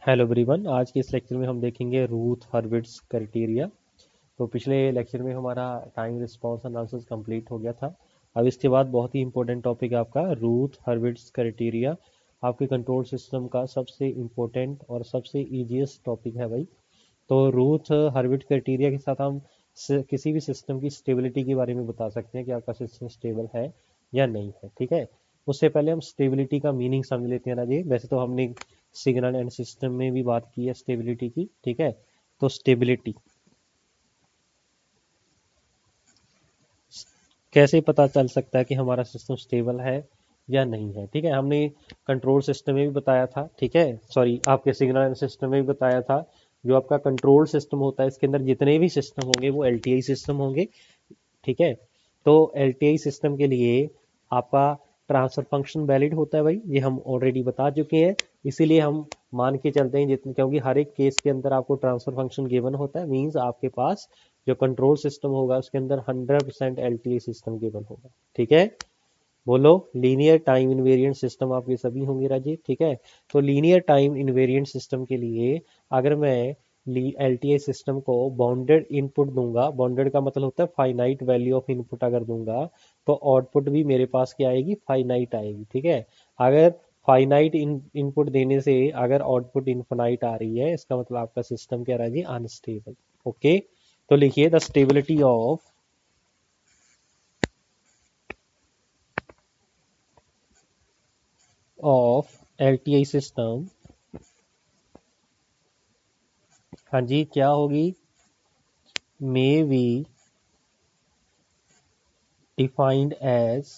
Hello everyone, आज के इस लेक्चर में हम देखेंगे रूथ हर्विट्ज क्राइटेरिया। तो पिछले लेक्चर में हमारा टाइम रिस्पांस एनालिसिस कंप्लीट हो गया था। अब इसके बाद बहुत ही इंपॉर्टेंट टॉपिक है आपका रूथ हर्विट्ज क्राइटेरिया। आपके कंट्रोल सिस्टम का सबसे इंपॉर्टेंट और सबसे इजीएस्ट टॉपिक है भाई। तो रूथ हर्विट्ज क्राइटेरिया के साथ हम किसी भी सिस्टम की स्टेबिलिटी के बारे में बता सकते हैं कि आपका सिस्टम स्टेबल है या नहीं है। ठीक है, उससे पहले हम स्टेबिलिटी का मीनिंग समझ लेते हैं ना जी। वैसे तो हमने सिग्नल एंड सिस्टम में भी बात की है स्टेबिलिटी की। ठीक है, तो स्टेबिलिटी कैसे पता चल सकता है कि हमारा सिस्टम स्टेबल है या नहीं है। ठीक है, हमने कंट्रोल सिस्टम में भी बताया था। ठीक है, सॉरी, आपके सिग्नल एंड सिस्टम में भी बताया था। जो आपका कंट्रोल सिस्टम होता है, इसके अंदर जितने भी सिस्टम होंगे वो एलटीआई सिस्टम होंगे। ठीक है, तो एलटीआई सिस्टम के लिए आपका ट्रांसफर फंक्शन वैलिड होता है भाई, ये हम ऑलरेडी बता चुके हैं। इसीलिए हम मान के चलते हैं जितने, क्योंकि हर एक केस के अंदर आपको ट्रांसफर फंक्शन गिवन होता है, मींस आपके पास जो कंट्रोल सिस्टम होगा उसके अंदर 100% एलटीआई सिस्टम गिवन होगा। ठीक है, बोलो लीनियर टाइम इनवेरिएंट सिस्टम आपके सभी होंगे राजी। ठीक है, तो लीनियर टाइम इनवेरिएंट सिस्टम के लिए अगर मैं एलटीआई सिस्टम को बाउंडेड इनपुट दूंगा, बाउंडेड का मतलब होता है फाइनाइट वैल्यू ऑफ इनपुट अगर दूंगा, तो आउटपुट भी मेरे पास क्या आएगी, फाइनाइट आएगी। ठीक है, अगर फाइनाइट इनपुट देने से अगर आउटपुट इनफाइनाइट आ रही है, इसका मतलब आपका सिस्टम क्या रहा जी, अनस्टेबल। ओके, तो लिखिए the stability of LTI system, हाँ जी, क्या होगी, may be defined as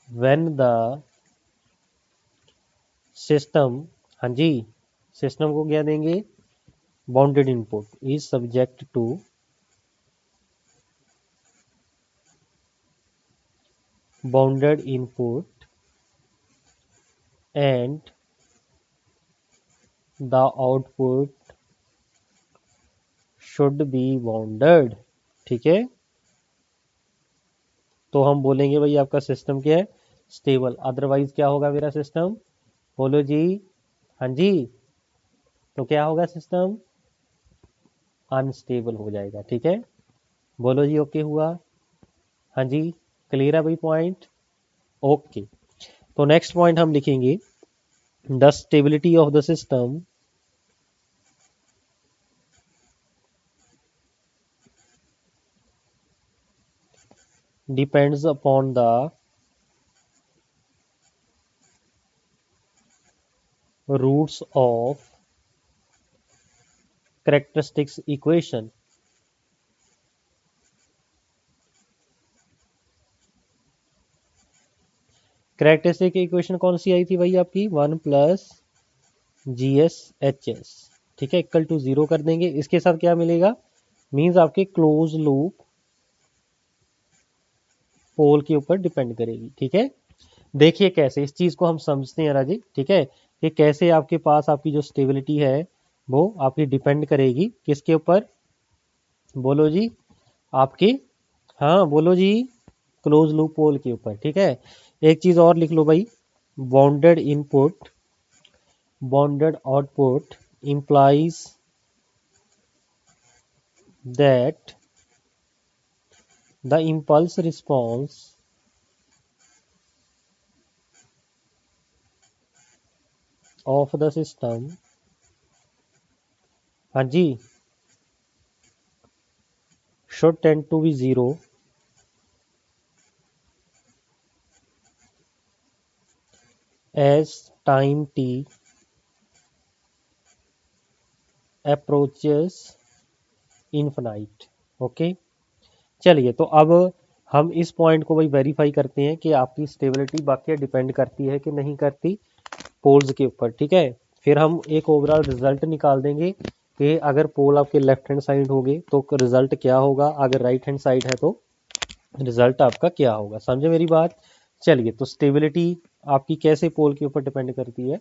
when the system, हाँ जी, सिस्टम को क्या देंगे, bounded input is subject to bounded input and the output should be bounded. ठीक है, तो हम बोलेंगे भाई आपका सिस्टम क्या है, स्टेबल। अदरवाइज क्या होगा मेरा सिस्टम, बोलो जी, हाँ जी, तो क्या होगा सिस्टम, अनस्टेबल हो जाएगा। ठीक है, बोलो जी, ओके हुआ, हाँ जी, क्लियर है भाई पॉइंट। ओके, तो नेक्स्ट पॉइंट हम लिखेंगे, the stability of the system depends upon the roots of characteristics equation. Characteristic equation कौन सी आई थी भाई आपकी, 1 + GS Hs। ठीक है, इक्वल टू 0 कर देंगे, इसके साथ क्या मिलेगा, मींस आपके क्लोज लूप पोल के ऊपर डिपेंड करेगी। ठीक है, देखिए कैसे इस चीज को हम समझते हैं राजी। ठीक है, कि कैसे आपके पास आपकी जो स्टेबिलिटी है वो आपकी डिपेंड करेगी किसके ऊपर, बोलो जी, आपके, हाँ बोलो जी, क्लोज लूप पोल के ऊपर। ठीक है, एक चीज और लिख लो भाई, bounded input bounded output implies that the impulse response of the system, हाँ जी, should tend to be 0 as time t approaches infinite। Okay, चलिए तो अब हम इस पॉइंट को भाई वेरीफाई करते हैं कि आपकी स्टेबिलिटी बाकी डिपेंड करती है कि नहीं करती पोल्स के ऊपर। ठीक है, फिर हम एक ओवरऑल रिजल्ट निकाल देंगे कि अगर पोल आपके लेफ्ट हैंड साइड होंगे तो रिजल्ट क्या होगा, अगर राइट हैंड साइड है तो रिजल्ट आपका क्या होगा। समझे मेरी बात। चलिए, तो स्टेबिलिटी आपकी कैसे पोल के ऊपर डिपेंड करती है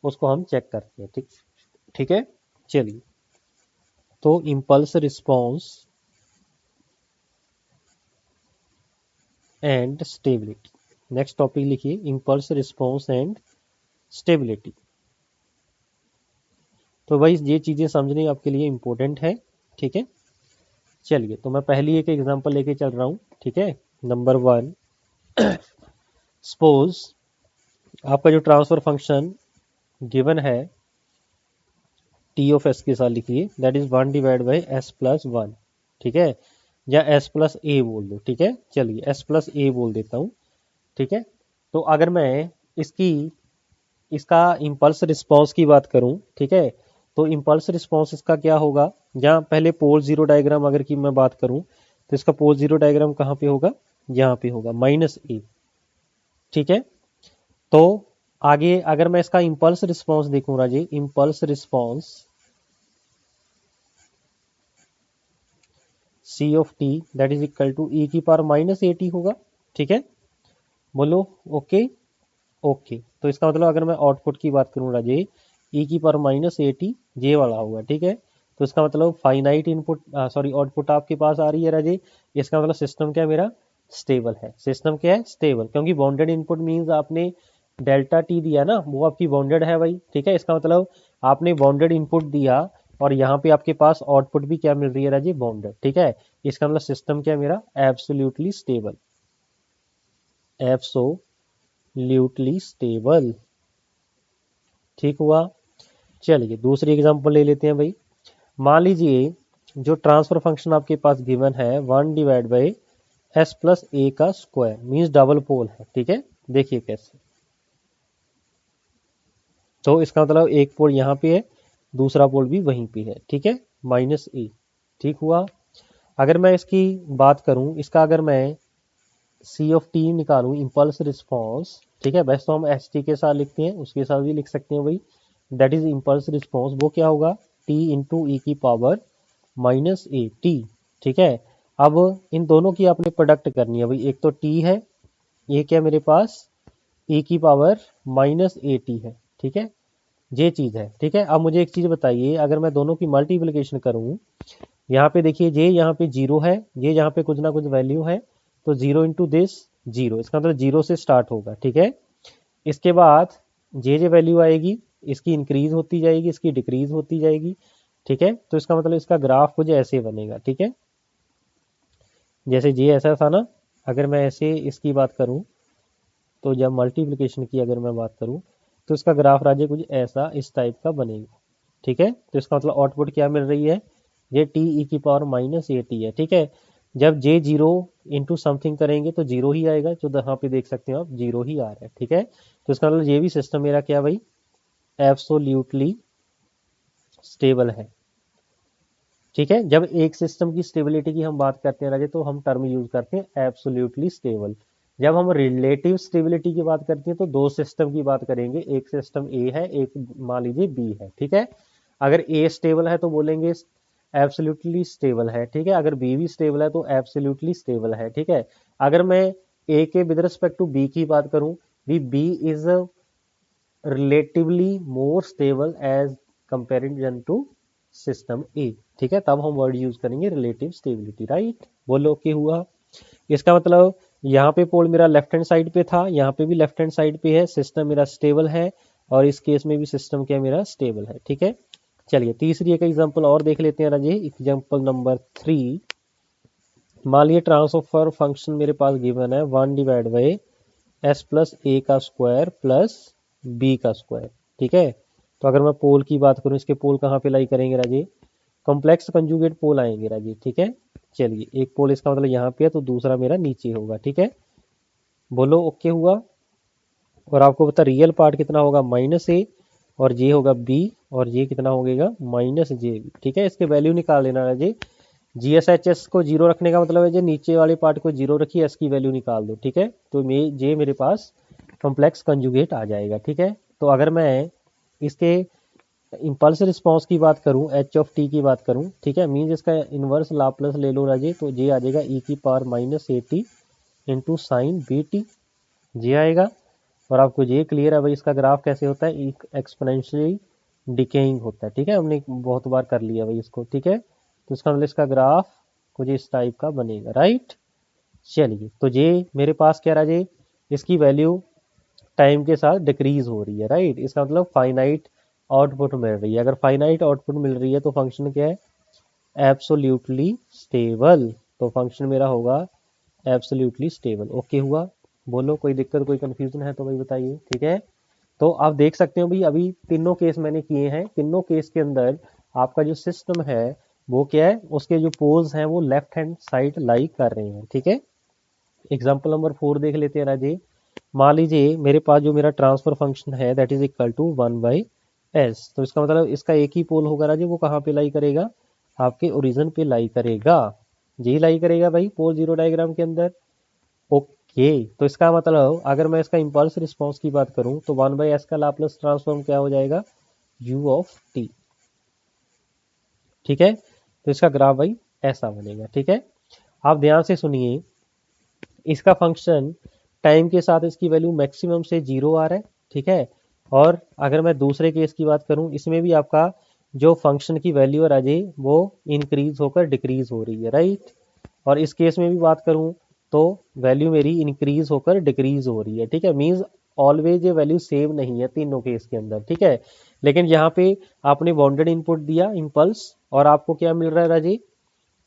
उसको हम चेक करते हैं। ठीक, ठीक है, चलिए, तो impulse response and stability, next topic लिखिए, इम्पल्स रिस्पॉन्स एंड स्टेबिलिटी। तो भाई ये चीज़ें समझनी आपके लिए इम्पोर्टेंट है, ठीक है। चलिए, तो मैं पहली एक एग्जांपल लेके चल रहा हूँ, ठीक है। नंबर 1, सपोज आपका जो ट्रांसफर फंक्शन गिवन है टी ऑफ एस के साथ लिखिए, दैट इज 1/s+1, ठीक है, या s प्लस ए बोल दो, ठीक है। चलिए s प्लस ए बोल देता हूँ, ठीक है। तो अगर मैं इसकी इसका इम्पल्स रिस्पांस की बात करूं, ठीक है, तो इम्पल्स रिस्पांस इसका क्या होगा, जहाँ पहले पोल जीरो डायग्राम अगर की मैं बात करूं तो इसका पोल जीरो डायग्राम कहाँ पे होगा, यहाँ पे होगा -a, ठीक है। तो आगे अगर मैं इसका इम्पल्स रिस्पांस देखूं Raje, impulse response C of T that is equal to E की पावर -at होगा, ठीक है। बोलो ओके। ओके, तो इसका मतलब अगर मैं आउटपुट की बात करूं राजे, ई की पावर -at जे वाला होगा, ठीक है। तो इसका मतलब फाइनाइट इनपुट सॉरी आउटपुट आपके पास आ रही है राजे, इसका मतलब सिस्टम क्या मेरा स्टेबल है। सिस्टम क्या है, स्टेबल, क्योंकि बाउंडेड इनपुट मींस आपने डेल्टा टी दिया ना, वो आपकी बाउंडेड है भाई, ठीक है। इसका मतलब आपने बाउंडेड इनपुट दिया और यहाँ पे आपके पास आउटपुट भी क्या मिल रही है राजे, बाउंडेड, ठीक है। इसका मतलब सिस्टम क्या मेरा एब्सोल्युटली स्टेबल, एब्सोल्युटली स्टेबल, ठीक हुआ। चलिए दूसरी एग्जांपल ले लेते हैं भाई। मान लीजिए जो ट्रांसफर फंक्शन आपके पास गिवन है 1/s+a का स्क्वायर मींस डबल पोल है, ठीक है। देखिए कैसे, तो इसका मतलब एक पोल यहाँ पे है, दूसरा पोल भी वहीं पे है, ठीक है, -a, ठीक हुआ। अगर मैं इसकी बात करूं, इसका अगर मैं सी ऑफ टी निकालूं, इम्पल्स रिस्पॉन्स, ठीक है, वैसे तो हम एस टी के साथ लिखते हैं, उसके साथ भी लिख सकते हैं भाई, दैट इज इम्पल्स रिस्पॉन्स, वो क्या होगा, टी इंटू ई की पावर -at, ठीक है। अब इन दोनों की आपने प्रोडक्ट करनी है भाई, एक तो टी है, ये क्या मेरे पास ई की पावर -at है, ठीक है, ये चीज़ है, ठीक है। अब मुझे एक चीज़ बताइए, अगर मैं दोनों की मल्टीप्लिकेशन करूं, यहाँ पे देखिए जे यहाँ पे जीरो है, ये यहाँ पे कुछ ना कुछ वैल्यू है, तो जीरो इंटू दिस जीरो, इसका मतलब जीरो से स्टार्ट होगा, ठीक है। इसके बाद जे वैल्यू आएगी, इसकी इंक्रीज होती जाएगी, इसकी डिक्रीज होती जाएगी, ठीक है। तो इसका मतलब इसका ग्राफ कुछ ऐसे बनेगा, ठीक है। जैसे जे ऐसा था ना, अगर मैं ऐसे इसकी बात करूं, तो जब मल्टीप्लिकेशन की अगर मैं बात करूं, तो इसका ग्राफ राजे कुछ ऐसा इस टाइप का बनेगा, ठीक है। तो इसका मतलब आउटपुट क्या मिल रही है, ये टी ई की पावर -at है, ठीक है। जब जे जीरो इंटू समथिंग करेंगे तो जीरो ही आएगा, जो यहाँ पे देख सकते हो आप जीरो ही आ रहा है, ठीक है। तो इसका मतलब ये भी सिस्टम मेरा क्या भाई, एब्सोल्युटली स्टेबल है, ठीक है। जब एक सिस्टम की स्टेबिलिटी की हम बात करते हैं राजे, तो हम टर्म यूज करते हैं एब्सोल्युटली स्टेबल। जब हम रिलेटिव स्टेबिलिटी की बात करते हैं तो दो सिस्टम की बात करेंगे, एक सिस्टम ए है, एक मान लीजिए बी है, ठीक है। अगर ए स्टेबल है तो बोलेंगे एब्सोल्युटली स्टेबल है, ठीक है। अगर बी भी स्टेबल है तो एब्सोल्युटली स्टेबल है, ठीक है। अगर मैं ए के विद रिस्पेक्ट टू बी की बात करूं, B is relatively more stable as comparison to system A, ठीक है। तब हम वर्ड यूज करेंगे रिलेटिव स्टेबिलिटी, राइट। बोलो कि हुआ। इसका मतलब यहाँ पे पोल मेरा लेफ्ट हैंड साइड पे था, यहाँ पे भी लेफ्ट हैंड साइड पे है, सिस्टम मेरा स्टेबल है, और इस केस में भी सिस्टम क्या मेरा स्टेबल है, ठीक है। चलिए तीसरी एक एग्जांपल और देख लेते हैं राजे, एग्जांपल नंबर 3। मान लीजिए ट्रांसफर फंक्शन मेरे पास गिवन है 1/s+a का स्क्वायर प्लस b का स्क्वायर, ठीक है। तो अगर मैं पोल की बात करूं, इसके पोल कहाँ पे लाई करेंगे राजे, कॉम्प्लेक्स कंजुगेट पोल आएंगे राजे, ठीक है। चलिए एक पोल इसका मतलब यहाँ पे है, तो दूसरा मेरा नीचे होगा, ठीक है। बोलो ओके हुआ। और आपको पता रियल पार्ट कितना होगा, -a, और ये होगा b, और ये कितना होगा -jb, ठीक है। इसके वैल्यू निकाल लेना है जी, GSHS को जीरो रखने का मतलब है जो नीचे वाले पार्ट को जीरो रखिए, एस की वैल्यू निकाल दो, ठीक है। तो जे मेरे पास कॉम्प्लेक्स कंजुगेट आ जाएगा, ठीक है। तो अगर मैं इसके इम्पल्स रिस्पांस की बात करूं, एच ऑफ टी की बात करूं, ठीक है, मीन्स इसका इनवर्स लाप्लास ले लो राजे, तो जे आ जाएगा ई की power -at into sine bt, जे आएगा। और आपको ये क्लियर है भाई इसका ग्राफ कैसे होता है, एक एक्सपोनेंशियली डिकेइंग होता है, ठीक है। हमने बहुत बार कर लिया भाई इसको, ठीक है। तो इसका मतलब इसका ग्राफ कुछ इस टाइप का बनेगा, राइट। चलिए तो ये मेरे पास क्या रहा जी, इसकी वैल्यू टाइम के साथ डिक्रीज हो रही है, राइट। इसका मतलब फाइनाइट आउटपुट मिल रही है। अगर फाइनाइट आउटपुट मिल रही है तो फंक्शन क्या है, एब्सोल्युटली स्टेबल। तो फंक्शन मेरा होगा एब्सोल्युटली स्टेबल। ओके हुआ, बोलो कोई दिक्कत कोई कंफ्यूजन है तो भाई बताइए। ठीक है, तो आप देख सकते हो भाई अभी तीनों केस मैंने किए हैं, तीनों केस के अंदर आपका जो सिस्टम है वो क्या है, उसके जो पोल्स हैं वो लेफ्ट हैंड साइड लाई कर रहे हैं। ठीक है, एग्जाम्पल नंबर 4 देख लेते हैं राजे। मान लीजिए मेरे पास जो मेरा ट्रांसफर फंक्शन है that is equal to 1/s। तो इसका मतलब इसका एक ही पोल होगा राजे, वो कहाँ पे लाई करेगा, आपके ओरिजिन पे लाई करेगा। जी लाई करेगा भाई पोल जीरो डायग्राम के अंदर। ओके, तो इसका मतलब अगर मैं इसका इंपल्स रिस्पॉन्स की बात करूं तो 1/s का लाप्लास ट्रांसफॉर्म क्या हो जाएगा, u ऑफ t। ठीक है, तो इसका ग्राफ भाई ऐसा बनेगा। ठीक है, आप ध्यान से सुनिए, इसका फंक्शन टाइम के साथ इसकी वैल्यू मैक्सिमम से 0 आ रहा है। ठीक है, और अगर मैं दूसरे केस की बात करूं इसमें भी आपका जो फंक्शन की वैल्यू है राजे वो इंक्रीज होकर डिक्रीज हो रही है, राइट। और इस केस में भी बात करूं तो वैल्यू मेरी इंक्रीज होकर डिक्रीज हो रही है। ठीक है, मींस ऑलवेज ये वैल्यू सेम नहीं है तीनों केस के अंदर। ठीक है, लेकिन यहाँ पे आपने बाउंडेड इनपुट दिया इम्पल्स और आपको क्या मिल रहा है राजी,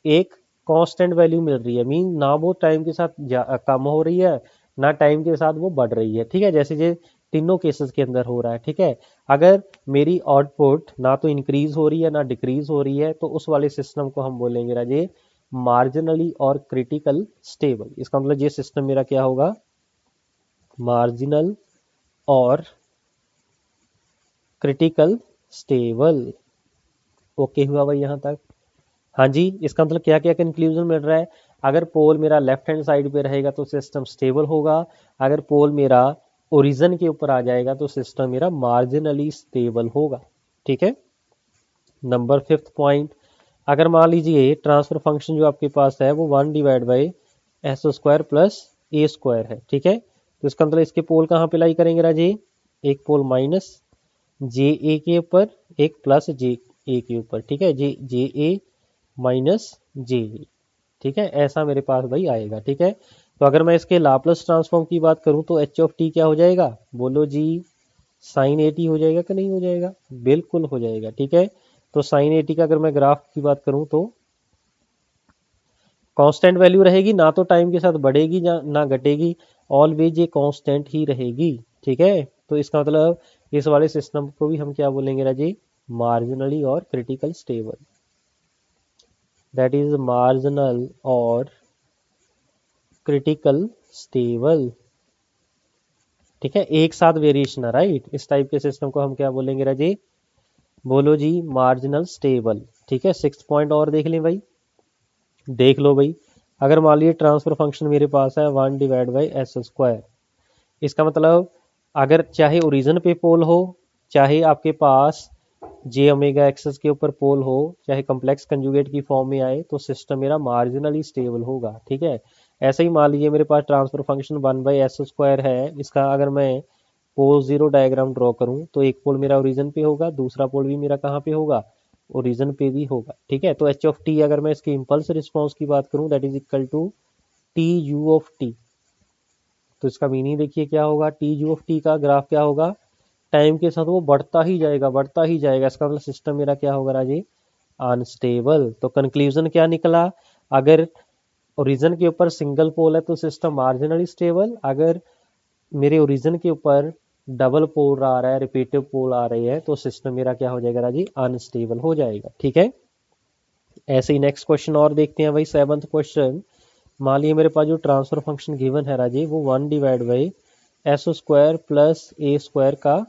एक कांस्टेंट वैल्यू मिल रही है। मीन ना वो टाइम के साथ कम हो रही है ना टाइम के साथ वो बढ़ रही है। ठीक है, जैसे ये तीनों केसेस के अंदर हो रहा है। ठीक है, अगर मेरी आउटपुट ना तो इंक्रीज हो रही है ना डिक्रीज हो रही है तो उस वाले सिस्टम को हम बोलेंगे राजे मार्जिनली और क्रिटिकल स्टेबल। इसका मतलब ये सिस्टम मेरा क्या होगा, मार्जिनल और क्रिटिकल स्टेबल। ओके हुआ भाई यहाँ तक। हाँ जी, इसका मतलब क्या क्या कंक्लूजन मिल रहा है, अगर पोल मेरा लेफ्ट हैंड साइड पे रहेगा तो सिस्टम स्टेबल होगा, अगर पोल मेरा ओरिजिन के ऊपर आ जाएगा तो सिस्टम मेरा मार्जिनली स्टेबल होगा। ठीक है, नंबर 5th पॉइंट, अगर मान लीजिए ट्रांसफर फंक्शन जो आपके पास है वो 1/s² प्लस a² है। ठीक है, तो इसका मतलब इसके पोल कहाँ पे लाई करेंगे राजे, एक पोल माइनस जे ए के ऊपर, एक प्लस जे ए के ऊपर। ठीक है, जे ए माइनस जे। ठीक है, ऐसा मेरे पास भाई आएगा। ठीक है, तो अगर मैं इसके लाप्लास ट्रांसफॉर्म की बात करूं तो एच ऑफ टी क्या हो जाएगा, बोलो जी, साइन ए टी हो जाएगा कि नहीं हो जाएगा, बिल्कुल हो जाएगा। ठीक है, तो साइन ए टी का अगर मैं ग्राफ की बात करूं तो कांस्टेंट वैल्यू रहेगी, ना तो टाइम के साथ बढ़ेगी ना घटेगी, ऑलवेज ये कांस्टेंट ही रहेगी। ठीक है, तो इसका मतलब इस वाले सिस्टम को भी हम क्या बोलेंगे राजी, मार्जिनली और critical stable. That is marginal और क्रिटिकल स्टेबल। ठीक है, एक साथ वेरिएशन है, राइट। इस टाइप के सिस्टम को हम क्या बोलेंगे राजी, बोलो जी, मार्जिनल स्टेबल। ठीक है, 6th पॉइंट और देख लें भाई, देख लो भाई, अगर मान लीजिए ट्रांसफर फंक्शन मेरे पास है 1/s²। इसका मतलब अगर चाहे ओरिजिन पे पोल हो, चाहे आपके पास जे ओमेगा एक्सेस के ऊपर पोल हो, चाहे कम्प्लेक्स कंजुगेट की फॉर्म में आए तो सिस्टम मेरा मार्जिनली स्टेबल होगा। ठीक है, ऐसे ही मान लीजिए मेरे पास ट्रांसफर फंक्शन 1/s² है, इसका अगर मैं पोल जीरो डायग्राम ड्रॉ करूं तो एक पोल मेरा ओरिजिन पे होगा, दूसरा पोल भी मेरा कहाँ पे होगा, ओरिजिन पे भी होगा। ठीक है, तो एच ऑफ टी अगर मैं इसके इम्पल्स रिस्पॉन्स की बात करूं that is equal to T U of T. तो इसका मीनिंग देखिए क्या होगा, टी यू ऑफ टी का ग्राफ क्या होगा, टाइम के साथ वो बढ़ता ही जाएगा बढ़ता ही जाएगा। इसका मतलब सिस्टम मेरा क्या होगा राजी, अनस्टेबल। तो कंक्लूजन क्या निकला, अगर ओरिजिन के ऊपर सिंगल पोल है तो सिस्टम मार्जिनली स्टेबल, अगर मेरे ओरिजिन के ऊपर डबल पोल आ रहा है, रिपीटिव पोल आ रही है तो सिस्टम मेरा क्या हो जाएगा राजी, अनस्टेबल हो जाएगा। ठीक है, ऐसे ही नेक्स्ट क्वेश्चन और देखते हैं भाई, 7th क्वेश्चन। मान लीजिए मेरे पास जो ट्रांसफर फंक्शन गिवन है राजी वो 1/s² प्लस a² का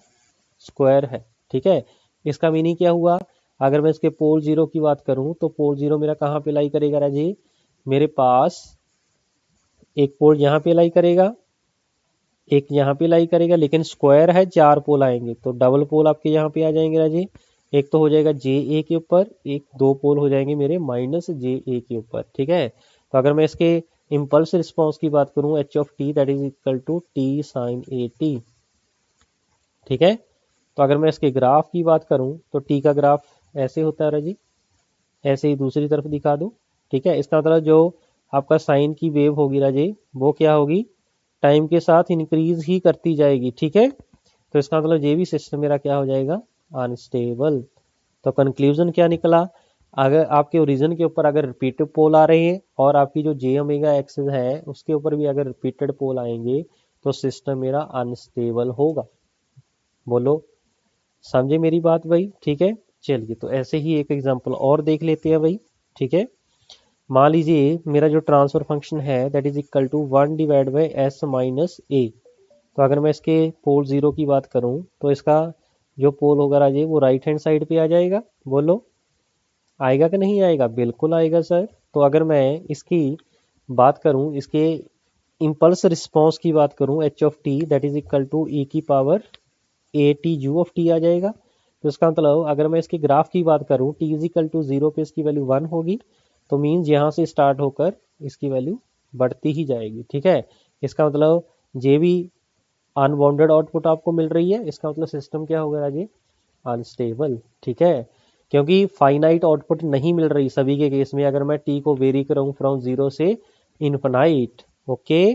स्क्वायर है। ठीक है, इसका मीनिंग क्या हुआ, अगर मैं इसके पोल जीरो की बात करूं तो पोल जीरो मेरा कहाँ पे लाई करेगा राजी, मेरे पास एक पोल यहाँ पे लाई करेगा, एक यहाँ पे लाई करेगा, लेकिन स्क्वायर है 4 पोल आएंगे तो डबल पोल आपके यहाँ पे आ जाएंगे राजी। एक तो हो जाएगा जे ए के ऊपर, एक दो पोल हो जाएंगे मेरे माइनस जे ए के ऊपर। ठीक है, तो अगर मैं इसके इम्पल्स रिस्पॉन्स की बात करूं H of T that is equal to T sine A T. ठीक है, तो अगर मैं इसके ग्राफ की बात करूं तो टी का ग्राफ ऐसे होता है राजी, ऐसे ही दूसरी तरफ दिखा दूं। ठीक है, इसका मतलब जो आपका साइन की वेव होगी राजी वो क्या होगी, टाइम के साथ इंक्रीज ही करती जाएगी। ठीक है, तो इसका मतलब ये भी सिस्टम मेरा क्या हो जाएगा, अनस्टेबल। तो कंक्लूजन क्या निकला, अगर आपके ओरिजिन के ऊपर अगर रिपीटेड पोल आ रहे हैं और आपकी जो जे ओमेगा एक्सिस है उसके ऊपर भी अगर रिपीटेड पोल आएंगे तो सिस्टम मेरा अनस्टेबल होगा। बोलो, समझे मेरी बात भाई? ठीक है, चलिए तो ऐसे ही एक एग्जांपल और देख लेते हैं भाई। ठीक है, मान लीजिए मेरा जो ट्रांसफर फंक्शन है that is equal to 1 divide by S minus A. तो अगर मैं इसके पोल जीरो की बात करूं तो इसका जो पोल होगा राजे वो राइट हैंड साइड पे आ जाएगा। बोलो, आएगा कि नहीं आएगा? बिल्कुल आएगा सर। तो अगर मैं इसकी बात करूं, इसके इम्पल्स रिस्पॉन्स की बात करूं H of T that is equal to E की power A T U of T आ जाएगा। तो इसका मतलब अगर मैं इसके ग्राफ की बात करूं T is equal to zero पे इसकी वैल्यू 1 होगी, तो मीन्स यहाँ से स्टार्ट होकर इसकी वैल्यू बढ़ती ही जाएगी। ठीक है, इसका मतलब जे भी अनबाउंडेड आउटपुट आपको मिल रही है, इसका मतलब सिस्टम क्या होगा राजे? अनस्टेबल। ठीक है, क्योंकि फाइनाइट आउटपुट नहीं मिल रही सभी के केस में अगर मैं टी को वेरी करूं फ्रॉम जीरो से इनफाइनाइट। ओके,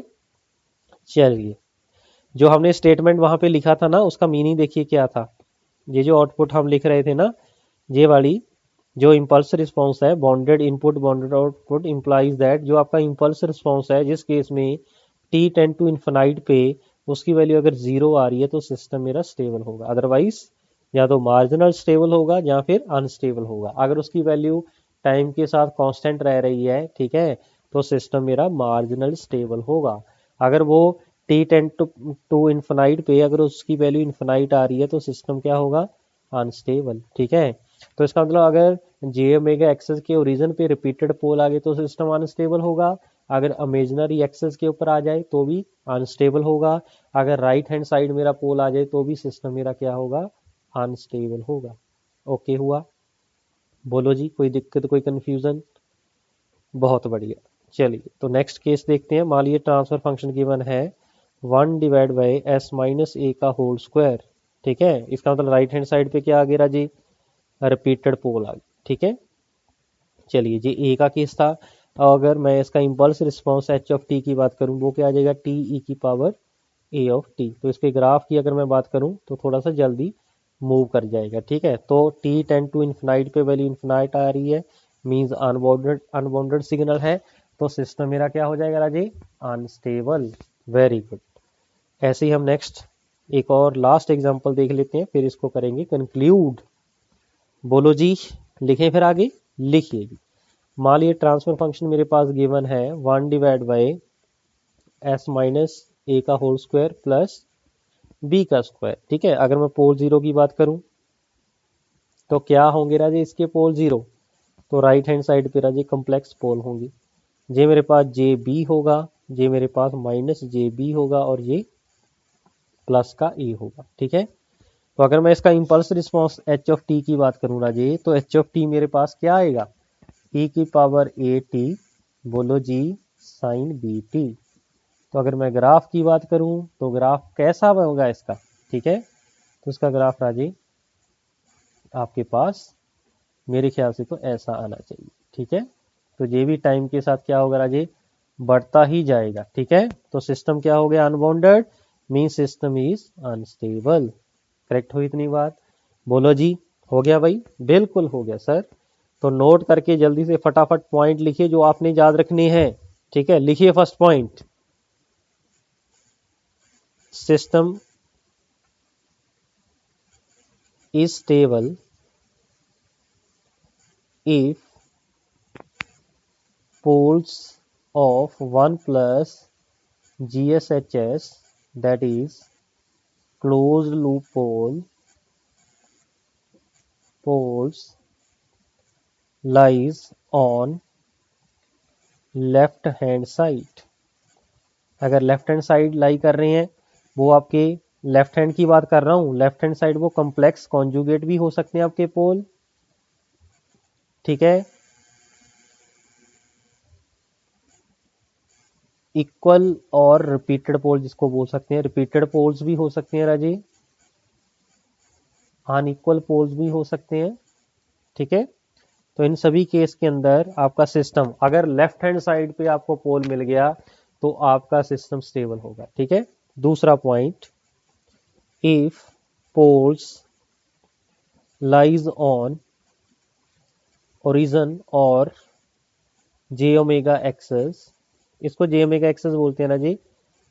चलिए जो हमने स्टेटमेंट वहां पे लिखा था ना उसका मीनिंग देखिए क्या था। ये जो आउटपुट हम लिख रहे थे ना, ये वाली जो इम्पल्स रिस्पॉन्स है bounded input bounded output implies that जो आपका इम्पल्स रिस्पॉन्स है जिस केस में टी टेंड टू इन्फिनाइट पे उसकी वैल्यू अगर जीरो आ रही है तो सिस्टम मेरा स्टेबल होगा, अदरवाइज या तो मार्जिनल स्टेबल होगा या फिर अनस्टेबल होगा। अगर उसकी वैल्यू टाइम के साथ कांस्टेंट रह रही है, ठीक है, तो सिस्टम मेरा मार्जिनल स्टेबल होगा। अगर वो टी टेंड टू इन्फिनाइट पे अगर उसकी वैल्यू इन्फिनाइट आ रही है तो सिस्टम क्या होगा? अनस्टेबल। ठीक है, तो इसका मतलब अगर जे ओमेगा एक्सेस के ओरिजिन पे रिपीटेड पोल आ गए तो सिस्टम अनस्टेबल होगा, अगर इमेजिनरी एक्सेस के ऊपर आ जाए तो भी अनस्टेबल होगा, अगर राइट हैंड साइड मेरा पोल आ जाए तो भी सिस्टम मेरा क्या होगा? अनस्टेबल होगा। ओके हुआ? बोलो जी, कोई दिक्कत कोई कंफ्यूजन? बहुत बढ़िया। चलिए तो नेक्स्ट केस देखते हैं। मान लीजिए ट्रांसफर फंक्शन गिवन है 1 डिवाइड बाई एस माइनस ए का होल स्क्वायर। ठीक है, इसका मतलब राइट हैंड साइड पे क्या आ गया जी? रिपीटेड पोल आ गया। ठीक है, चलिए जी ए का केस था। अगर मैं इसका impulse response H of T की बात करूं वो क्या आ जाएगा? टी ई की पावर ए ऑफ टी। तो इसके ग्राफ की अगर मैं बात करूं तो थोड़ा सा जल्दी मूव कर जाएगा। ठीक है, तो टी टेंड टू इन्फिनाइट पे वैल्यू इन्फिनाइट आ रही है, मींस अनबाउंडेड अनबाउंडेड सिग्नल है, तो सिस्टम मेरा क्या हो जाएगा राजे? अनस्टेबल। Very good. ऐसे ही हम नेक्स्ट एक और लास्ट एग्जांपल देख लेते हैं, फिर इसको करेंगे कंक्लूड। बोलो जी, लिखें फिर आगे? लिखिए जी। मान लीजिए ट्रांसफर फंक्शन मेरे पास गिवन है 1 डिवाइड बाई एस माइनस ए का होल स्क्वायर प्लस बी का स्क्वायर। ठीक है, अगर मैं पोल जीरो की बात करूं तो क्या होंगे राजे इसके पोल जीरो? तो राइट हैंड साइड पे राजे कम्प्लेक्स पोल होंगे। ये मेरे पास जे बी होगा, ये मेरे पास माइनस जे बी होगा और ये प्लस का ए होगा। ठीक है, तो अगर मैं इसका impulse response H of T की बात करूं राजे तो एच ऑफ टी मेरे पास क्या आएगा? ई की पावर ए टी, बोलो जी, साइन बी टी। तो अगर मैं ग्राफ की बात करूं तो ग्राफ कैसा होगा इसका? ठीक है, तो इसका ग्राफ राजे आपके पास मेरे ख्याल से तो ऐसा आना चाहिए। ठीक है, तो ये भी टाइम के साथ क्या होगा राजे? बढ़ता ही जाएगा। ठीक है, तो सिस्टम क्या हो गया? Unbounded, mean system is unstable. Correct हुई इतनी बात? बोलो जी, हो गया भाई? बिल्कुल हो गया सर। तो नोट करके जल्दी से फटाफट पॉइंट लिखिए जो आपने याद रखने हैं। ठीक है, लिखिए first point, system is stable if poles of 1 plus GSHS, that is closed loop poles, lies on left hand side। अगर लेफ्ट हैंड साइड लाई कर रहे हैं, वो आपके लेफ्ट हैंड की बात कर रहा हूं, लेफ्ट हैंड साइड वो कॉम्प्लेक्स कॉन्जुगेट भी हो सकते हैं आपके पोल। ठीक है, इक्वल और रिपीटेड पोल जिसको बोल सकते हैं, रिपीटेड पोल्स भी हो सकते हैं राजी, अनइक्वल पोल्स भी हो सकते हैं। ठीक है, तो इन सभी केस के अंदर आपका सिस्टम अगर लेफ्ट हैंड साइड पे आपको पोल मिल गया तो आपका सिस्टम स्टेबल होगा। ठीक है, दूसरा point, if poles lies on origin और जे ओमेगा एक्सेस, इसको जे ओमेगा एक्सेस बोलते हैं ना जी,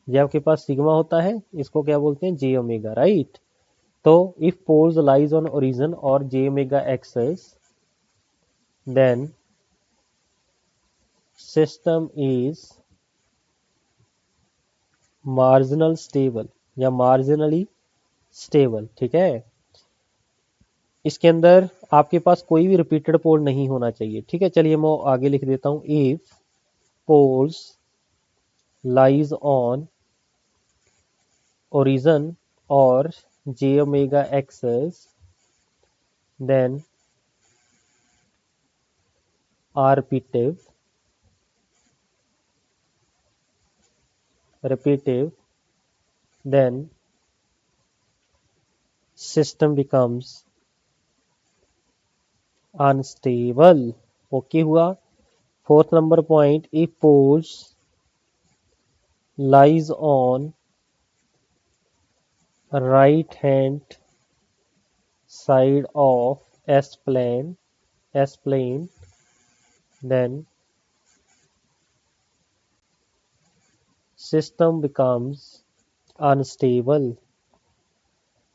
ये आपके पास सिग्मा होता है, इसको क्या बोलते हैं, जे ओमेगा, राइट। तो if poles lies on origin और J omega axis then system is marginal stable या मार्जिनली स्टेबल, ठीक है। इसके अंदर आपके पास कोई भी रिपीटेड पोल नहीं होना चाहिए, ठीक है। चलिए मैं आगे लिख देता हूं, if poles lies on origin और J omega axis then are repetitive then system becomes unstable। Okay हुआ। Fourth number point, if poles lies on right hand side of s plane then system becomes unstable।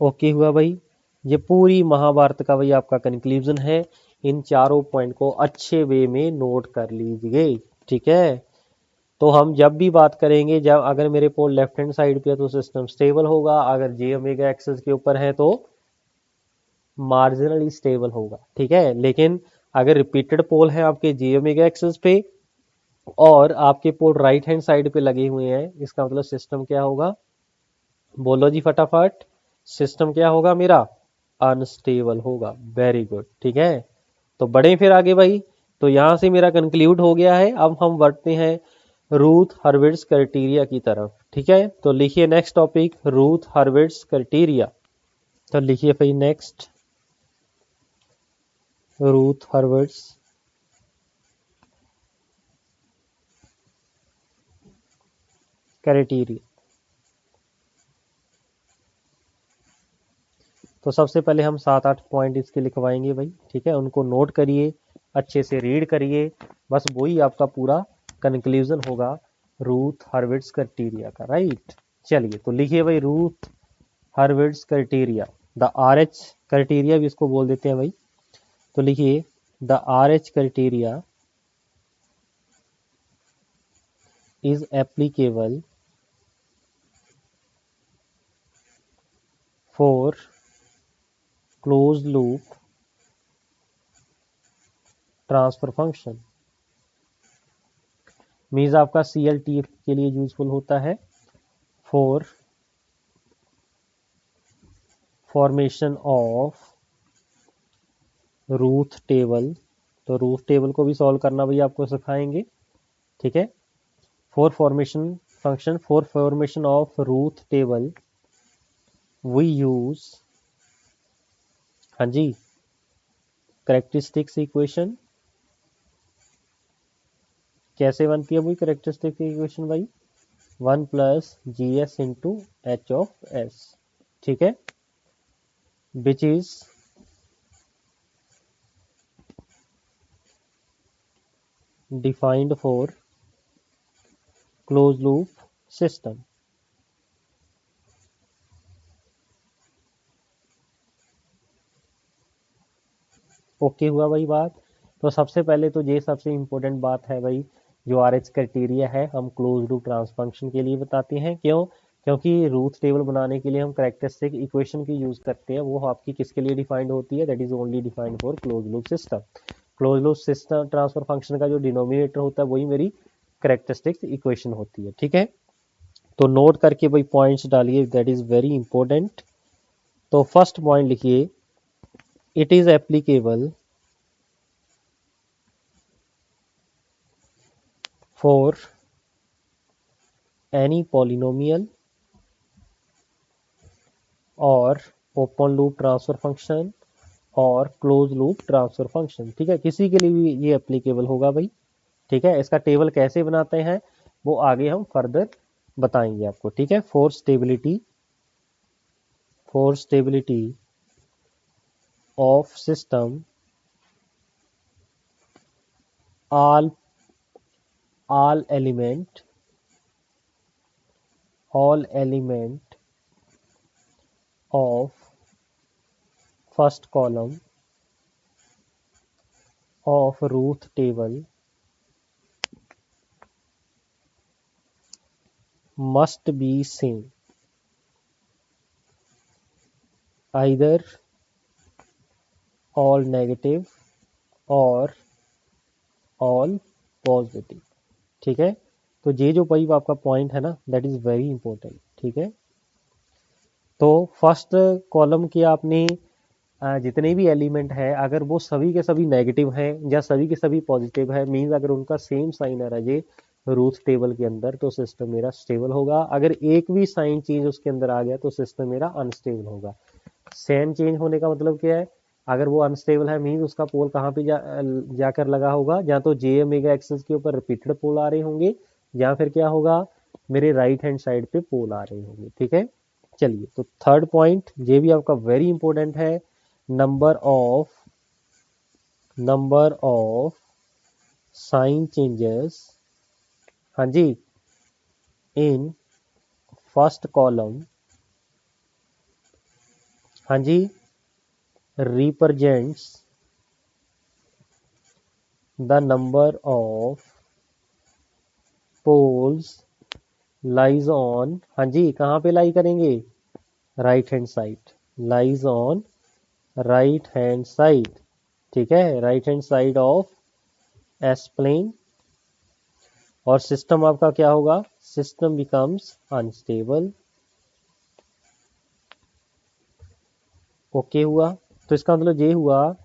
Okay हुआ भाई। ये पूरी महाभारत का भाई आपका conclusion है। इन चारों पॉइंट को अच्छे वे में नोट कर लीजिए, ठीक है। तो हम जब भी बात करेंगे, जब अगर मेरे पोल लेफ्ट हैंड साइड पे है तो सिस्टम स्टेबल होगा, अगर जे ओमेगा एक्सिस के ऊपर है तो मार्जिनली स्टेबल होगा, ठीक है। लेकिन अगर रिपीटेड पोल है आपके जे ओमेगा एक्सिस पे और आपके पोल राइट हैंड साइड पे लगे हुए हैं, इसका मतलब सिस्टम क्या होगा, बोलो जी फटाफट, सिस्टम क्या होगा मेरा, अनस्टेबल होगा। वेरी गुड, ठीक है। तो बढ़े फिर आगे भाई। तो यहां से मेरा कंक्लूड हो गया है। अब हम बढ़ते हैं रूथ हर्विट्ज क्राइटेरिया की तरफ, ठीक है। तो लिखिए next topic, Ruth Hurwitz criteria. तो लिखिए भाई नेक्स्ट, रूथ हर्विट्ज क्राइटेरिया। तो सबसे पहले हम 7-8 पॉइंट इसके लिखवाएंगे भाई, ठीक है। उनको नोट करिए, अच्छे से रीड करिए, बस वही आपका पूरा कंक्लूजन होगा रूथ हर्विट्ज क्राइटेरिया का, राइट। चलिए तो लिखिए भाई, Routh Hurwitz criteria, the RH criteria भी इसको बोल देते हैं भाई। तो लिखिए, the RH criteria is applicable for close loop transfer function. Means आपका CLT के लिए यूजफुल होता है for formation of Routh table. तो रूथ टेबल को भी सॉल्व करना भी आपको सिखाएंगे, ठीक है। For formation function, for formation of Routh table we use, हाँ जी, करेक्टरिस्टिक्स इक्वेशन। कैसे बनती है वही करेक्टरिस्टिक इक्वेशन भाई, 1 plus G S into H of S, ठीक है, which is defined for close loop system. Okay हुआ भाई बात। तो सबसे पहले तो ये सबसे इम्पोर्टेंट बात है भाई, जो आरएच क्राइटेरिया है हम क्लोज लूप ट्रांसफर फंक्शन के लिए बताते हैं। क्यों? क्योंकि रूथ टेबल बनाने के लिए हम करेक्टरिस्टिक इक्वेशन की यूज करते हैं, वो आपकी किसके लिए डिफाइंड होती है, that is only defined for close loop system. Close loop system transfer function का जो डिनोमिनेटर होता है वही मेरी करेक्टरिस्टिक इक्वेशन होती है, ठीक है। तो नोट करके भाई पॉइंट्स डालिए, दैट इज वेरी इंपॉर्टेंट। तो फर्स्ट पॉइंट लिखिए, it is applicable for any polynomial और ओपन लूप ट्रांसफर फंक्शन और क्लोज लूप ट्रांसफर फंक्शन, ठीक है। किसी के लिए भी ये एप्लीकेबल होगा भाई, ठीक है। इसका टेबल कैसे बनाते हैं वो आगे हम फर्दर बताएंगे आपको, ठीक है। For stability of system all element of first column of root table must be same, either all negative और all positive। ठीक है, तो ये जो भाई आपका पॉइंट है ना, दैट इज वेरी इंपॉर्टेंट। ठीक है, तो फर्स्ट कॉलम के आपने जितने भी एलिमेंट है अगर वो सभी के सभी नेगेटिव हैं या सभी के सभी पॉजिटिव है, मींस अगर उनका सेम साइन आ रहा है रूथ टेबल के अंदर, तो सिस्टम मेरा स्टेबल होगा। अगर एक भी साइन चेंज उसके अंदर आ गया तो सिस्टम मेरा अनस्टेबल होगा। साइन चेंज होने का मतलब क्या है, अगर वो अनस्टेबल है मींस उसका पोल कहाँ पे जाकर लगा होगा, या तो जे मेगा एक्सिस के ऊपर रिपीटेड पोल आ रहे होंगे, या फिर क्या होगा, मेरे राइट हैंड साइड पे पोल आ रहे होंगे। ठीक है, चलिए, तो थर्ड पॉइंट ये भी आपका वेरी इंपॉर्टेंट है, नंबर ऑफ साइन चेंजेस, हाँ जी, इन फर्स्ट कॉलम, हाँ जी, represents the number of poles lies on, हाँ जी, कहाँ पे लाई करेंगे, right hand side, lies on right hand side. ठीक है, right hand side of S plane, और सिस्टम आपका क्या होगा, सिस्टम बिकम्स अनस्टेबल। ओके हुआ, तो इसका मतलब ये हुआ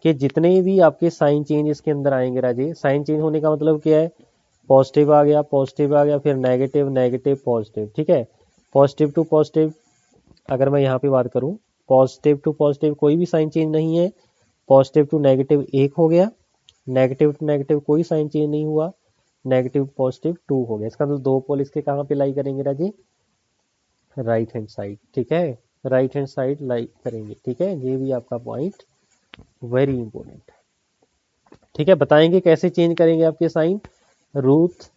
कि जितने भी आपके साइन चेंज इसके अंदर आएंगे राजे, साइन चेंज होने का मतलब क्या है, पॉजिटिव आ गया, फिर नेगेटिव नेगेटिव पॉजिटिव। ठीक है, पॉजिटिव टू पॉजिटिव अगर मैं यहाँ पे बात करूँ, पॉजिटिव टू पॉजिटिव कोई भी साइन चेंज नहीं है, पॉजिटिव टू नेगेटिव एक हो गया, नेगेटिव टू नेगेटिव कोई साइन चेंज नहीं हुआ, नेगेटिव पॉजिटिव टू हो गया। इसका मतलब दो पोल इसके कहाँ पे लाई करेंगे राजी, राइट हैंड साइड। ठीक है, राइट हैंड साइड लाई करेंगे। ठीक है, ये भी आपका पॉइंट वेरी इंपॉर्टेंट है। ठीक है, बताएंगे कैसे चेंज करेंगे आपके साइन, रूथ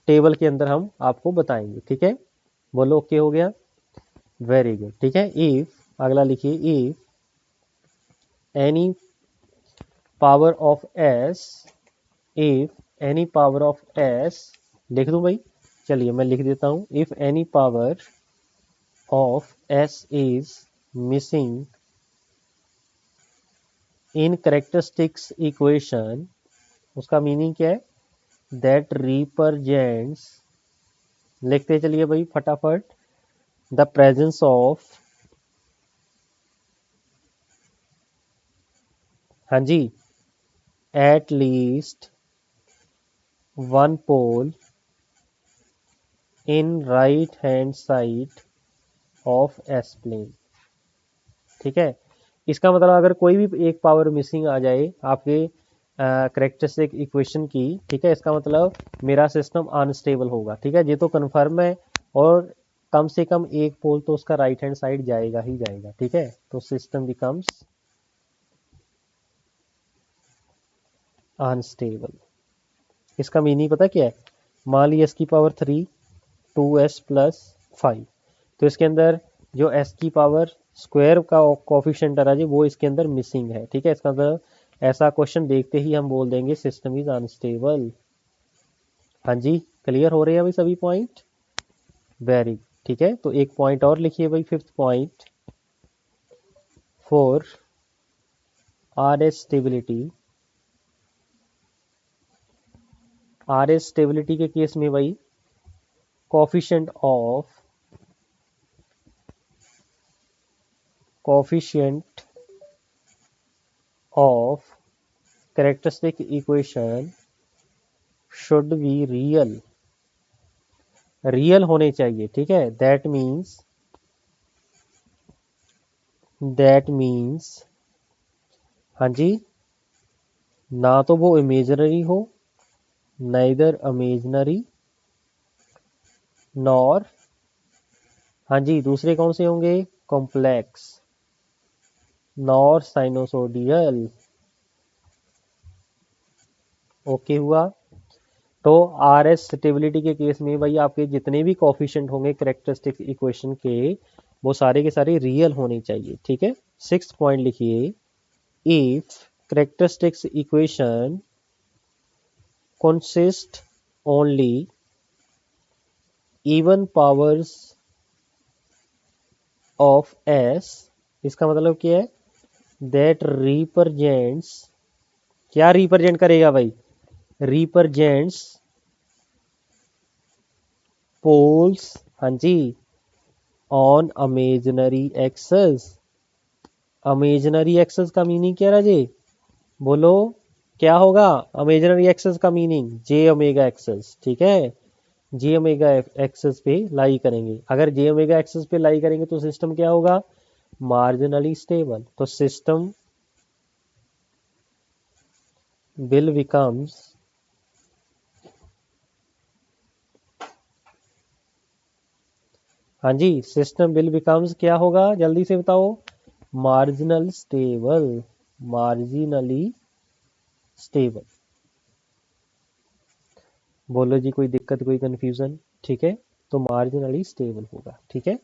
टेबल के अंदर हम आपको बताएंगे। ठीक है, बोलो ओके हो गया, वेरी गुड। ठीक है, इफ अगला लिखिए, if any power of S, if any power of S, लिख दूं भाई, चलिए मैं लिख देता हूं, if any power of S is missing in characteristics equation, उसका मीनिंग क्या है, दैट रिप्रेजेंट्स, लिखते चलिए भाई फटाफट, द प्रेजेंस ऑफ, हाँ जी, at least one pole in right hand side of S plane. ठीक है, इसका मतलब अगर कोई भी एक पावर मिसिंग आ जाए आपके करेक्टरिस्टिक इक्वेशन की, ठीक है, इसका मतलब मेरा सिस्टम अनस्टेबल होगा। ठीक है, ये तो कन्फर्म है, और कम से कम एक पोल तो उसका राइट हैंड साइड जाएगा ही जाएगा। ठीक है, तो सिस्टम बिकम्स अनस्टेबल। इसका मीनिंग पता क्या है, मान ली एस की पावर 3 2s प्लस 5, तो इसके अंदर जो s की पावर स्क्वायर का कोफिशिएंट आ रहा है वो इसके अंदर मिसिंग है। ठीक है, इसका मतलब ऐसा क्वेश्चन देखते ही हम बोल देंगे सिस्टम इज अनस्टेबल। हाँ जी, क्लियर हो रहे हैं भाई सभी पॉइंट, वेरी। ठीक है, तो एक पॉइंट और लिखिए भाई, fifth point, for R S stability, R S stability के केस में भाई coefficient of characteristic equation should be real, real होने चाहिए। ठीक है, दैट मीन्स हाँ जी, ना तो वो इमेजिनरी हो, नाइदर इमेजिनरी नॉर, हाँ जी, दूसरे कौन से होंगे, कॉम्प्लेक्स। Nor sinusoidal. ओके हुआ। तो आर एस स्टेबिलिटी के केस में भाई आपके जितने भी कोफिशिएंट होंगे करेक्टरिस्टिक इक्वेशन के, वो सारे के सारे रियल होने चाहिए। ठीक है, 6th पॉइंट लिखिए, if characteristics equation consist only even powers of s, इसका मतलब क्या है, that represents, क्या रिप्रेजेंट करेगा भाई, रिप्रेजेंट्स पोल्स, हाँ जी, on imaginary axis. Imaginary axis का मीनिंग क्या राजे, बोलो क्या होगा इमेजिनरी एक्सेस का मीनिंग, जे ओमेगा एक्सेस। ठीक है, जे ओमेगा एक्सेस पे लाई करेंगे। अगर जे ओमेगा एक्सेस पे लाई करेंगे तो सिस्टम क्या होगा, मार्जिनली स्टेबल। तो सिस्टम विल बिकम्स, हाँ जी, सिस्टम विल बिकम्स क्या होगा, जल्दी से बताओ, मार्जिनल स्टेबल, मार्जिनली स्टेबल। बोलो जी, कोई दिक्कत, कोई कंफ्यूजन? ठीक है, तो मार्जिनली स्टेबल होगा। ठीक है,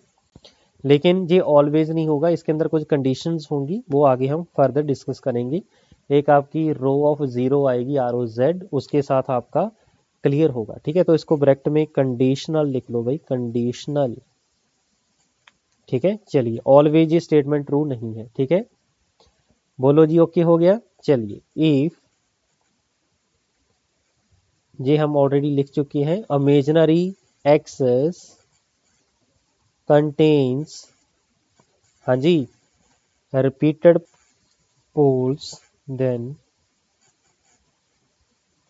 लेकिन ये ऑलवेज नहीं होगा, इसके अंदर कुछ कंडीशंस होंगी, वो आगे हम फर्दर डिस्कस करेंगे। एक आपकी रो ऑफ जीरो आएगी, आर ओ जेड, उसके साथ आपका क्लियर होगा। ठीक है, तो इसको ब्रैकेट में कंडीशनल लिख लो भाई, कंडीशनल। ठीक है, चलिए, ऑलवेज ये स्टेटमेंट ट्रू नहीं है। ठीक है, बोलो जी, ओके हो गया। चलिए, इफ, ये हम ऑलरेडी लिख चुके हैं, इमेजिनरी एक्सेस कंटेन्स, हाँ जी, repeated poles, then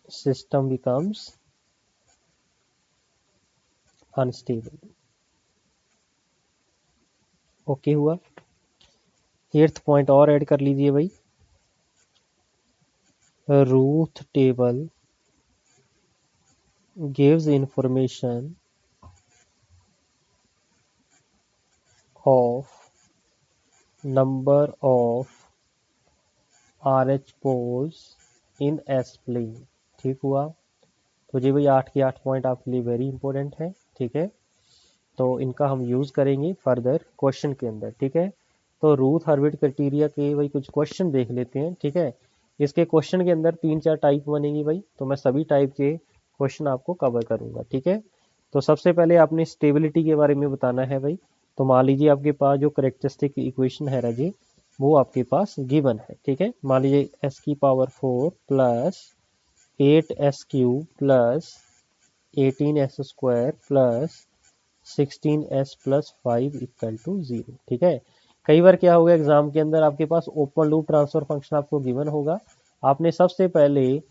system becomes unstable. Okay हुआ। 8th पॉइंट और ऐड कर लीजिए भाई, Routh table gives information of number of RH poles in S plane। ठीक हुआ। तो जी भाई 8 के 8 पॉइंट आपके लिए वेरी इंपॉर्टेंट है। ठीक है, तो इनका हम यूज़ करेंगे फर्दर क्वेश्चन के अंदर। ठीक है, तो रूथ हर्विट क्राइटेरिया के भाई कुछ क्वेश्चन देख लेते हैं। ठीक है, इसके क्वेश्चन के अंदर 3-4 टाइप बनेंगी भाई, तो मैं सभी टाइप के क्वेश्चन आपको कवर करूंगा। ठीक है, तो सबसे पहले आपने स्टेबिलिटी के बारे में बताना है भाई। तो मान लीजिए आपके पास जो करेक्टरिस्टिक इक्वेशन है राजी, वो आपके पास गिवन है। ठीक है, मान लीजिए एस की power 4 plus 8s³ plus 18s² plus 16s+5 equal to 0। ठीक है, कई बार क्या होगा एग्जाम के अंदर आपके पास ओपन लूप ट्रांसफर फंक्शन आपको गिवन होगा, आपने सबसे पहले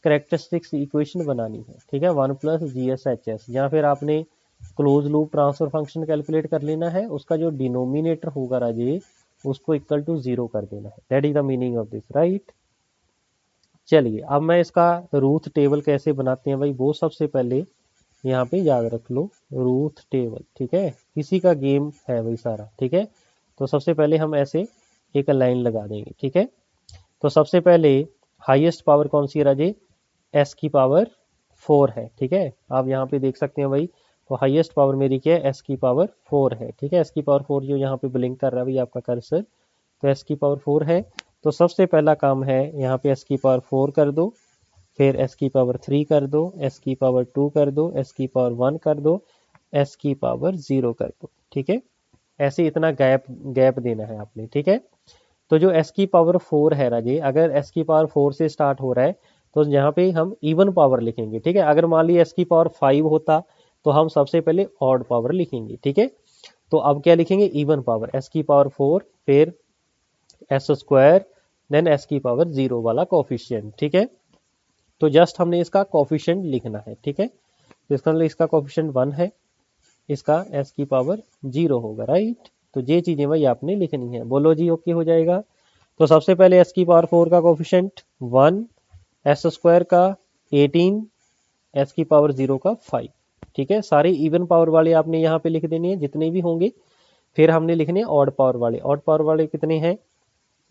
करेक्टरिस्टिक्स इक्वेशन बनानी है। ठीक है, 1+GSHS, या फिर आपने close loop transfer function calculate कर लेना है, उसका जो डिनोमिनेटर होगा राजे, उसको इक्वल टू 0 कर देना है। That is the meaning of this, right. चलिए, अब मैं इसका रूथ टेबल कैसे बनाते हैं भाई, वो सबसे पहले यहाँ पे याद रख लो, रूथ टेबल। ठीक है, इसी का गेम है भाई सारा। ठीक है, तो सबसे पहले हम ऐसे एक लाइन लगा देंगे। ठीक है, तो सबसे पहले हाईएस्ट पावर कौन सी है राजे, एस की पावर 4 है। ठीक है, आप यहाँ पे देख सकते हैं भाई, तो हाईएस्ट पावर मेरी क्या है, एस की पावर 4 है। ठीक है, एस की पावर 4 जो यहाँ पे ब्लिंक कर रहा है भाई आपका कर्सर, तो एस की पावर 4 है। तो सबसे पहला काम है यहाँ पे एस की पावर 4 कर दो, फिर एस की पावर 3 कर दो, एस की पावर 2 कर दो, एस की पावर 1 कर दो, एस की पावर 0 कर दो। ठीक है, ऐसे इतना गैप गैप देना है आपने। ठीक है, तो जो एस की पावर 4 है राजे, अगर एस की पावर 4 से स्टार्ट हो रहा है तो यहाँ पे हम इवन पावर लिखेंगे। ठीक है, अगर मान लीजिए एस की पावर 5 होता तो हम सबसे पहले ऑड पावर लिखेंगे। ठीक है, तो अब क्या लिखेंगे, इवन पावर, एस की पावर 4 फिर s², देन एस की पावर 0 वाला कोफिशिएंट। ठीक है, तो जस्ट हमने इसका कोफिशिएंट लिखना है। ठीक है, तो इसका मतलब इसका कोफिशिएंट 1 है, इसका एस की पावर 0 होगा, राइट। तो ये चीजें भाई आपने लिखनी है। बोलो जी, ओके हो जाएगा। तो सबसे पहले एस की पावर 4 का कोफिशिएंट 1, s² का 18, एस की पावर 0 का 5। ठीक है, सारे इवन पावर वाले आपने यहाँ पे लिख देने हैं जितने भी होंगे। फिर हमने लिखने ऑड पावर वाले, ऑड पावर वाले कितने हैं,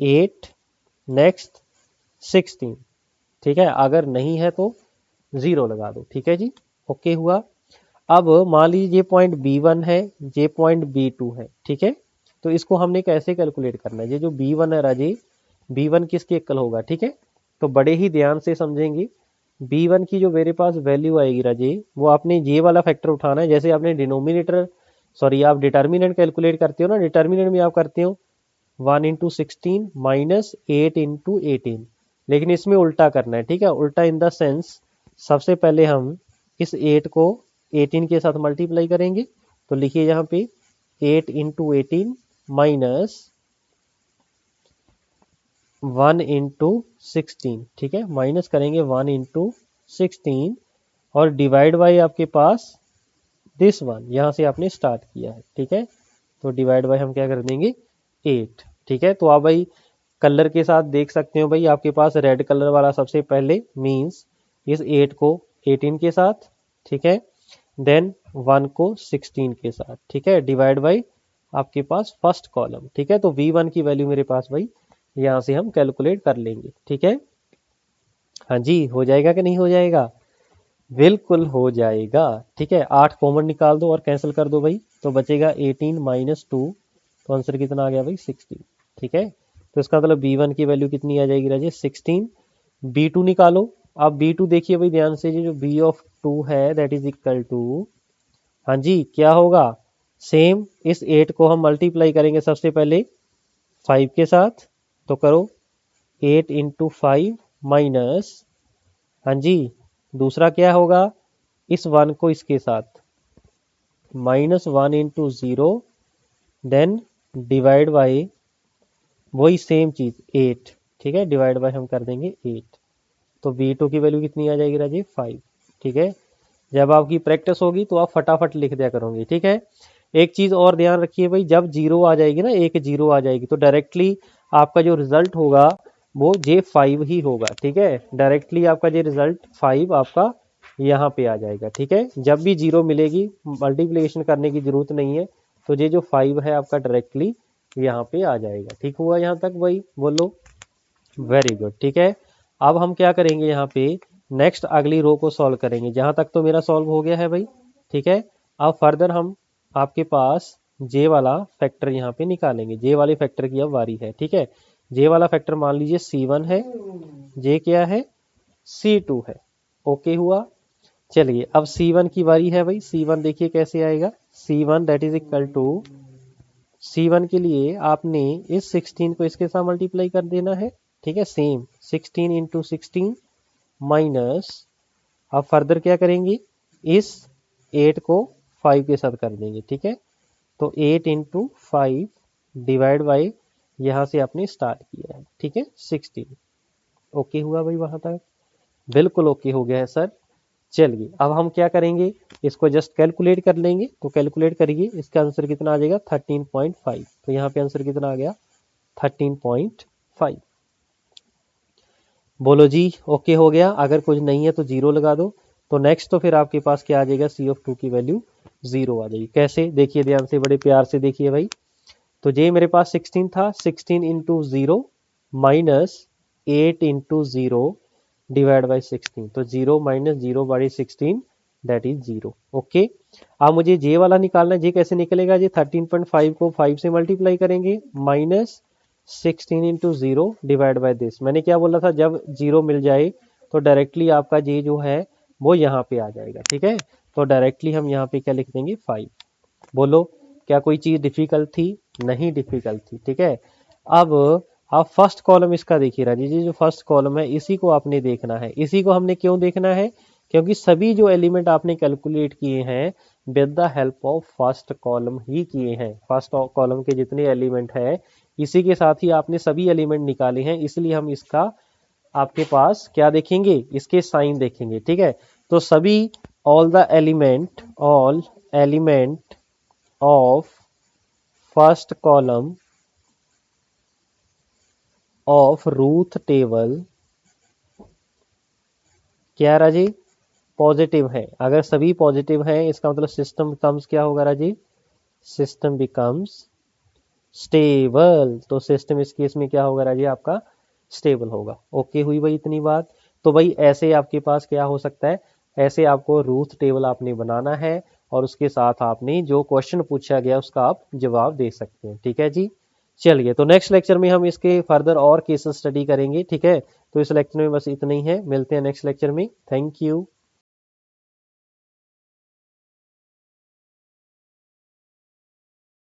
8, नेक्स्ट 16, ठीक है। अगर नहीं है तो 0 लगा दो, ठीक है जी। ओके हुआ। अब मान लीजिए ये पॉइंट B1 है, ये पॉइंट B2 है, ठीक है। तो इसको हमने कैसे कैलकुलेट करना है? ये जो B1 है राजे, B1 किसके इक्वल होगा, ठीक है। तो बड़े ही ध्यान से समझेंगे। B1 की जो मेरे पास वैल्यू आएगी राजे, वो आपने ये वाला फैक्टर उठाना है। जैसे आपने डिनोमिनेटर सॉरी आप डिटर्मिनेंट कैलकुलेट करते हो ना, डिटर्मिनेंट में आप करते हो 1 इंटू 16 माइनस 8 इंटू 18, लेकिन इसमें उल्टा करना है, ठीक है। उल्टा इन द सेंस, सबसे पहले हम इस 8 को 18 के साथ मल्टीप्लाई करेंगे। तो लिखिए यहाँ पे 8 इंटू 18 माइनस 1 इंटू 16, ठीक है। माइनस करेंगे 1 इंटू 16 और डिवाइड बाई आपके पास दिस वन, यहाँ से आपने स्टार्ट किया है, ठीक है। तो डिवाइड बाई हम क्या कर देंगे 8, ठीक है। तो आप भाई कलर के साथ देख सकते हो भाई, आपके पास रेड कलर वाला सबसे पहले मींस इस 8 को 18 के साथ, ठीक है, देन 1 को 16 के साथ, ठीक है, डिवाइड बाई आपके पास फर्स्ट कॉलम, ठीक है। तो V1 की वैल्यू मेरे पास भाई यहाँ से हम कैलकुलेट कर लेंगे, ठीक है। हाँ जी, हो जाएगा कि नहीं हो जाएगा? बिल्कुल हो जाएगा, ठीक है। 8 कॉमन निकाल दो और कैंसिल कर दो भाई, तो बचेगा 18 माइनस 2, तो आंसर कितना आ गया भाई 16, ठीक है। तो इसका मतलब B1 की वैल्यू कितनी आ जाएगी राजे 16। B2 निकालो। अब B2 देखिए भाई ध्यान से, जो B ऑफ 2 है दैट इज इक्वल टू, हाँ जी क्या होगा, सेम इस 8 को हम मल्टीप्लाई करेंगे सबसे पहले 5 के साथ। तो करो 8 इंटू 5 माइनस, हाँ जी दूसरा क्या होगा, इस 1 को इसके साथ minus 1 into 0, then divide by वही सेम चीज 8, ठीक है, डिवाइड बाई हम कर देंगे 8। तो B2 की वैल्यू कितनी आ जाएगी राजीव 5, ठीक है। जब आपकी प्रैक्टिस होगी तो आप फटाफट लिख दिया करोगे, ठीक है। एक चीज और ध्यान रखिए भाई, जब जीरो आ जाएगी ना, एक जीरो आ जाएगी, तो डायरेक्टली आपका जो रिजल्ट होगा वो J5 ही होगा, ठीक है। डायरेक्टली आपका जो रिजल्ट 5 आपका यहाँ पे आ जाएगा, ठीक है। जब भी जीरो मिलेगी मल्टीप्लिकेशन करने की जरूरत नहीं है, तो ये जो 5 है आपका डायरेक्टली यहाँ पे आ जाएगा। ठीक हुआ यहाँ तक भाई, बोलो वेरी गुड, ठीक है। अब हम क्या करेंगे यहाँ पे, नेक्स्ट अगली रो को सॉल्व करेंगे। जहां तक तो मेरा सॉल्व हो गया है भाई, ठीक है। अब फर्दर हम आपके पास जे वाला फैक्टर यहाँ पे निकालेंगे। जे वाले फैक्टर की अब वारी है, ठीक है। जे वाला फैक्टर मान लीजिए C1 है, जे क्या है C2 है, ओके हुआ। चलिए अब C1 की बारी है भाई। C1 देखिए कैसे आएगा, C1 that is equal to, C1 के लिए आपने इस 16 को इसके साथ मल्टीप्लाई कर देना है, ठीक है। सेम 16 इंटू 16 माइनस, अब फर्दर क्या करेंगे, इस 8 को 5 के साथ कर देंगे, ठीक है। तो 8 इंटू 5 डिवाइड बाई, यहाँ से आपने स्टार्ट किया है, ठीक है 16। ओके हुआ भाई वहां तक? बिल्कुल ओके हो गया है सर। चलिए अब हम क्या करेंगे, इसको जस्ट कैलकुलेट कर लेंगे। तो कैलकुलेट करिए, इसका आंसर कितना आ जाएगा 13.5। तो यहाँ पे आंसर कितना आ गया 13.5। बोलो जी ओके हो गया? अगर कुछ नहीं है तो जीरो लगा दो। तो नेक्स्ट तो फिर आपके पास क्या आ जाएगा, C(2) की वैल्यू 0 आ जाएगी। कैसे, देखिए ध्यान से, बड़े प्यार से देखिए भाई। तो ये मेरे पास 16 था, 16 into 0 minus 8 into 0 divide by 16। तो 0 minus 0 by 16 that is 0, okay. अब मुझे जे वाला निकालना है। जे कैसे निकलेगा, जी 13.5 को 5 से मल्टीप्लाई करेंगे minus 16 into 0 divide by this. मैंने क्या बोला था, जब 0 मिल जाए तो डायरेक्टली आपका जे जो है वो यहाँ पे आ जाएगा, ठीक है। तो डायरेक्टली हम यहाँ पे क्या लिख देंगे 5। बोलो क्या कोई चीज डिफिकल्ट थी? नहीं डिफिकल्ट थी, ठीक है। अब आप फर्स्ट कॉलम इसका देखिए राजी जी, जो फर्स्ट कॉलम है इसी को आपने देखना है। इसी को हमने क्यों देखना है, क्योंकि सभी जो एलिमेंट आपने कैलकुलेट किए हैं with the help of first column ही किए हैं। फर्स्ट कॉलम के जितने एलिमेंट है इसी के साथ ही आपने सभी एलिमेंट निकाले हैं, इसलिए हम इसका आपके पास क्या देखेंगे, इसके साइन देखेंगे, ठीक है। तो सभी all element of first column of Routh table क्या राजी, पॉजिटिव है। अगर सभी पॉजिटिव है इसका मतलब सिस्टम बिकम्स क्या होगा राजी, सिस्टम बिकम्स स्टेबल। तो सिस्टम इस केस में क्या होगा राजी आपका, स्टेबल होगा। ओके हुई भाई इतनी बात। तो भाई ऐसे आपके पास क्या हो सकता है, ऐसे आपको रूथ टेबल आपने बनाना है और उसके साथ आपने जो क्वेश्चन पूछा गया उसका आप जवाब दे सकते हैं। ठीक है जी। चलिए तो नेक्स्ट लेक्चर में हम इसके फर्दर और केसेस स्टडी करेंगे। ठीक है, तो इस लेक्चर में बस इतना ही है, मिलते हैं नेक्स्ट लेक्चर में। Thank you.